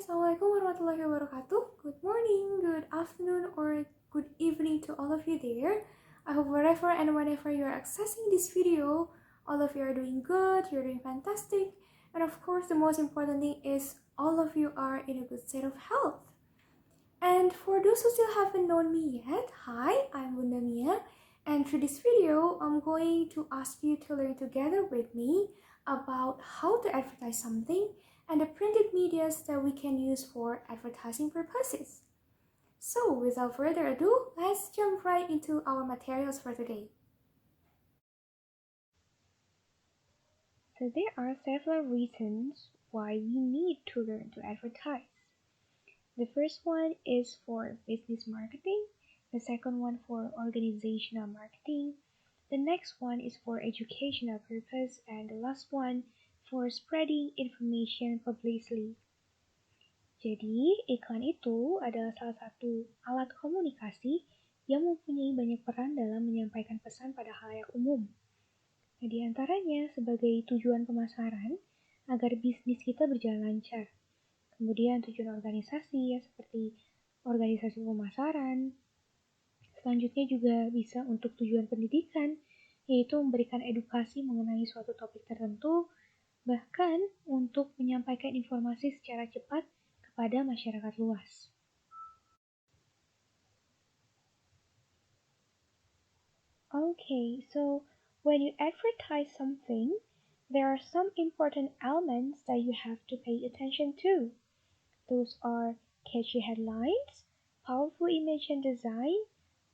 Assalamualaikum warahmatullahi wabarakatuh. Good morning, good afternoon, or good evening to all of you there. I hope wherever and whenever you are accessing this video, all of you are doing good, you're doing fantastic, and of course, the most important thing is all of you are in a good state of health. And for those who still haven't known me yet, hi, I'm Bunda Mia, and through this video, I'm going to ask you to learn together with me about how to advertise something and the printed medias that we can use for advertising purposes. So without further ado, let's jump right into our materials for today. So there are several reasons why we need to learn to advertise. The first one is for business marketing, the second one for organizational marketing, the next one is for educational purpose, and the last one for spreading information publicly. Jadi, iklan itu adalah salah satu alat komunikasi yang mempunyai banyak peran dalam menyampaikan pesan pada khalayak umum. Nah, di antaranya sebagai tujuan pemasaran agar bisnis kita berjalan lancar. Kemudian tujuan organisasi ya seperti organisasi pemasaran. Selanjutnya juga bisa untuk tujuan pendidikan, yaitu memberikan edukasi mengenai suatu topik tertentu, bahkan untuk menyampaikan informasi secara cepat kepada masyarakat luas. Okay, so when you advertise something, there are some important elements that you have to pay attention to. Those are catchy headlines, powerful image and design,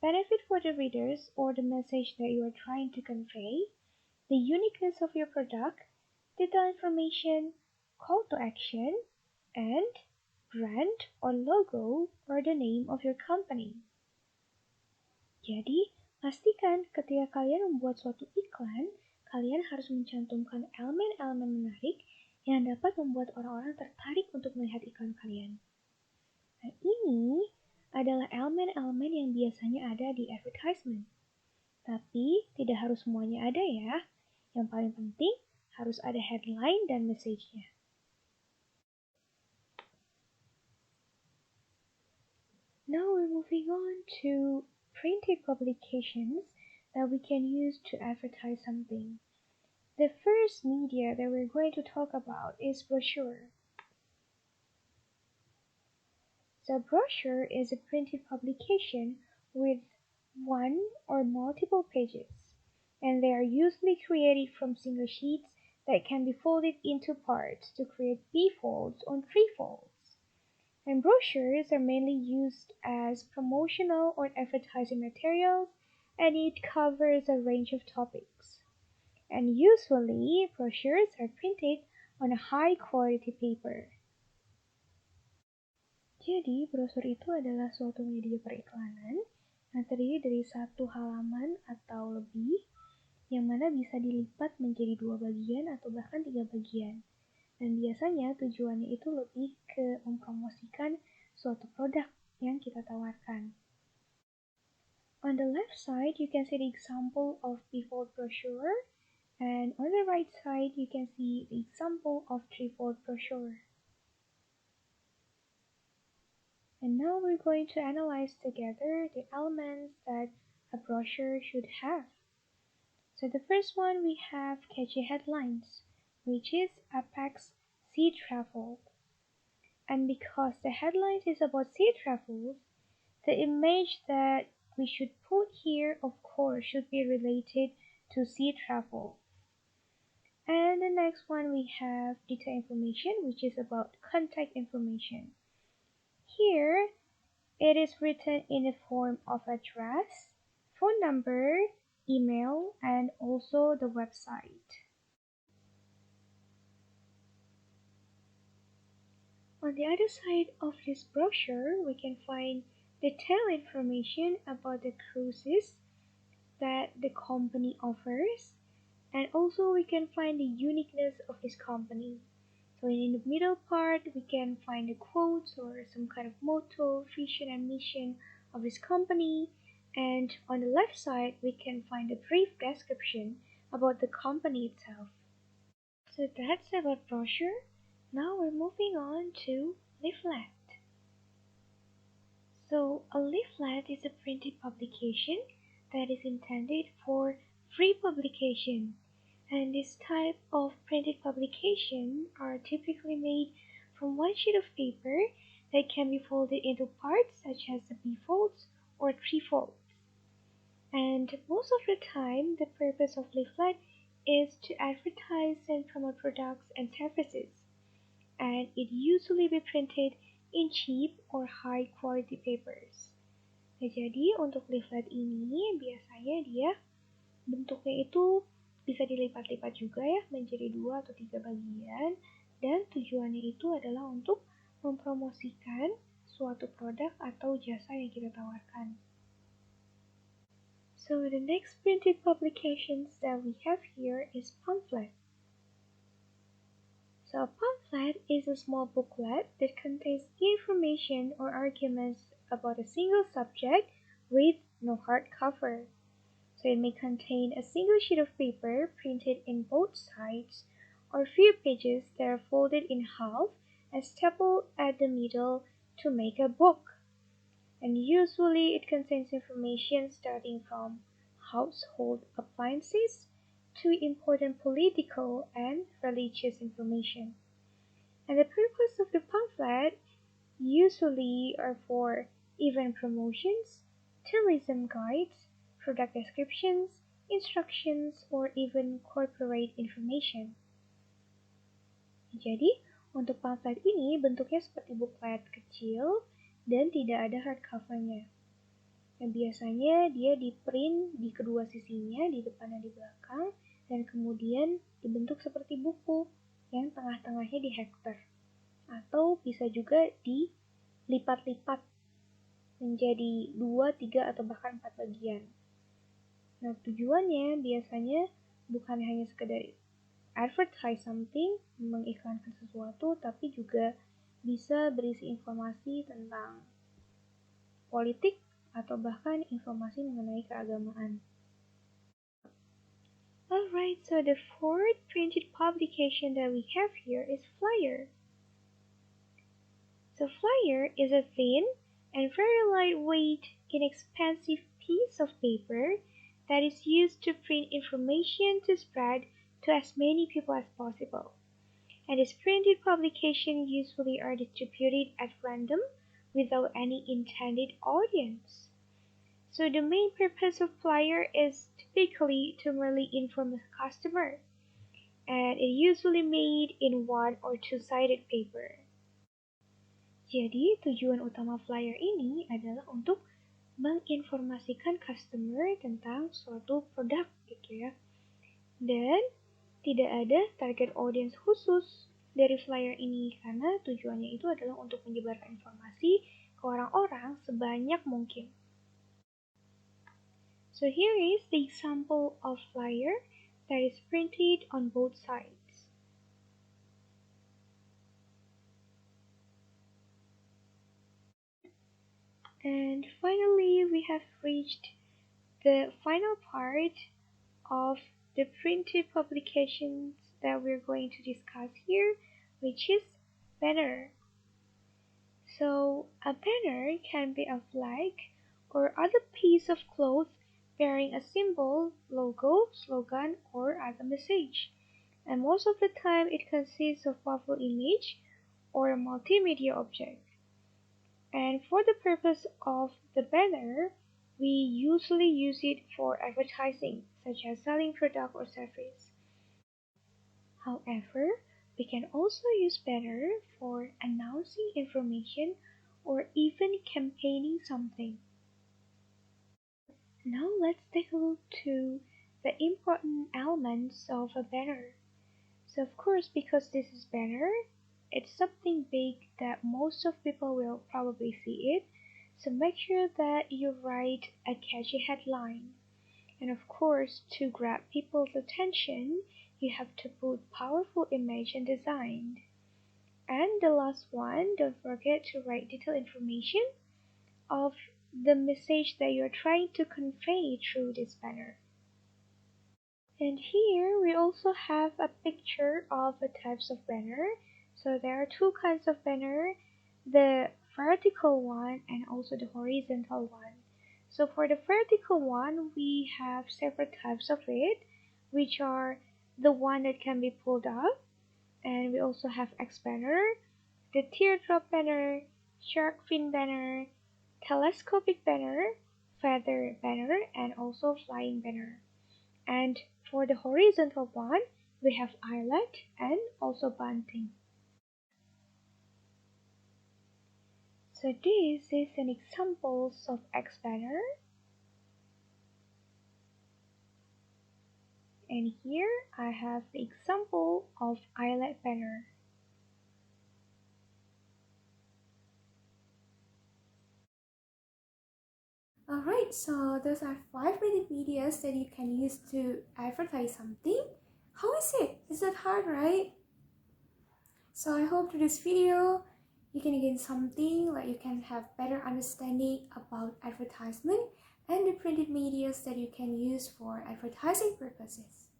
benefit for the readers or the message that you are trying to convey, the uniqueness of your product, detailed information, call to action, and brand or logo or the name of your company. Jadi, pastikan ketika kalian membuat suatu iklan, kalian harus mencantumkan elemen-elemen menarik yang dapat membuat orang-orang tertarik untuk melihat iklan kalian. Nah, ini adalah elemen-elemen yang biasanya ada di advertisement. Tapi tidak harus semuanya ada ya. Yang paling penting harus ada headline dan message-nya. Now we're moving on to printed publications that we can use to advertise something. The first media that we're going to talk about is brochure. The brochure is a printed publication with one or multiple pages, and they are usually created from single sheets that can be folded into parts to create B-folds on 3 folds. And brochures are mainly used as promotional or advertising materials, and it covers a range of topics. And usually, brochures are printed on a high-quality paper. Jadi, brosur itu adalah suatu media periklanan yang terdiri dari satu halaman atau lebih, yang mana bisa dilipat menjadi 2 bagian atau bahkan 3 bagian. Dan biasanya tujuannya itu lebih ke mempromosikan suatu produk yang kita tawarkan. On the left side, you can see the example of bifold brochure, and on the right side, you can see the example of threefold brochure. And now we're going to analyze together the elements that a brochure should have. So the first one we have catchy headlines, which is Apex Sea Travel. And because the headlines is about sea travels, the image that we should put here, of course, should be related to sea travel. And the next one we have detailed information, which is about contact information. Here, it is written in the form of address, phone number, email, and also the website. On the other side of this brochure, we can find detailed information about the cruises that the company offers, and also we can find the uniqueness of this company. So in the middle part, we can find the quotes or some kind of motto, vision, and mission of this company. And on the left side, we can find a brief description about the company itself. So that's about brochure. Now we're moving on to leaflet. So a leaflet is a printed publication that is intended for free publication. And this type of printed publication are typically made from one sheet of paper that can be folded into parts such as the bifolds or trifolds. And most of the time, the purpose of leaflet is to advertise and promote products and services. And it usually be printed in cheap or high quality papers. Nah, jadi untuk leaflet ini biasanya dia bentuknya itu bisa dilipat-lipat juga ya menjadi 2 atau 3 bagian dan tujuannya itu adalah untuk mempromosikan suatu produk atau jasa yang kita tawarkan. So the next printed publications that we have here is pamphlet. So a pamphlet is a small booklet that contains information or arguments about a single subject with no hardcover. So it may contain a single sheet of paper printed in both sides or few pages that are folded in half and stapled at the middle to make a book. And usually it contains information starting from household appliances to important political and religious information. And the purpose of the pamphlet usually are for event promotions, tourism guides, product descriptions, instructions, or even corporate information. Jadi, untuk pamflet ini bentuknya seperti booklet kecil dan tidak ada hardcovernya. Nah, biasanya dia di-print di kedua sisinya, di depan dan di belakang, dan kemudian dibentuk seperti buku yang tengah-tengahnya dihektar. Atau bisa juga dilipat-lipat menjadi 2, 3, atau bahkan 4 bagian. Nah, tujuannya biasanya bukan hanya sekedar advertise something, mengiklankan sesuatu, tapi juga bisa berisi informasi tentang politik atau bahkan informasi mengenai keagamaan. Alright, so the fourth printed publication that we have here is flyer. So flyer is a thin and very lightweight, inexpensive piece of paper that is used to print information to spread to as many people as possible. And these printed publications usually are distributed at random without any intended audience. So the main purpose of flyer is typically to merely inform the customer, and it usually made in 1 or 2-sided paper. Jadi, tujuan utama flyer ini adalah untuk menginformasikan customer tentang suatu produk gitu ya. Dan tidak ada target audience khusus dari flyer ini karena tujuannya itu adalah untuk menyebarkan informasi ke orang-orang sebanyak mungkin. So here is the example of flyer that is printed on both sides. And finally, we have reached the final part of the printed publications that we're going to discuss here, which is banner. So a banner can be a flag or other piece of cloth bearing a symbol, logo, slogan, or other message. And most of the time it consists of powerful image or a multimedia object. And for the purpose of the banner, we usually use it for advertising, such as selling product or service. However, we can also use banner for announcing information or even campaigning something. Now let's take a look to the important elements of a banner. So of course, because this is banner, it's something big that most of people will probably see it. So make sure that you write a catchy headline. And of course, to grab people's attention, you have to put powerful image and design. And the last one, don't forget to write detailed information of the message that you're trying to convey through this banner. And here we also have a picture of the types of banner. So there are two kinds of banner. the vertical one and also the horizontal one. So for the vertical one, we have several types of it, which are the one that can be pulled up, and we also have X banner, the teardrop banner, shark fin banner, telescopic banner, feather banner, and also flying banner. And for the horizontal one, we have eyelet and also bunting. So this is an example of X banner, and here I have the example of eyelet banner. Alright, so those are 5 minute videos that you can use to advertise something. How is it? Is that hard, right? So I hope through this video you can gain something, like you can have better understanding about advertisement and the printed medias that you can use for advertising purposes.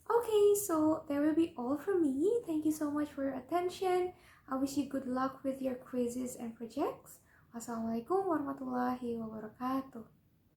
Okay, so that will be all from me. Thank you so much for your attention. I wish you good luck with your quizzes and projects. Wassalamualaikum warahmatullahi wabarakatuh.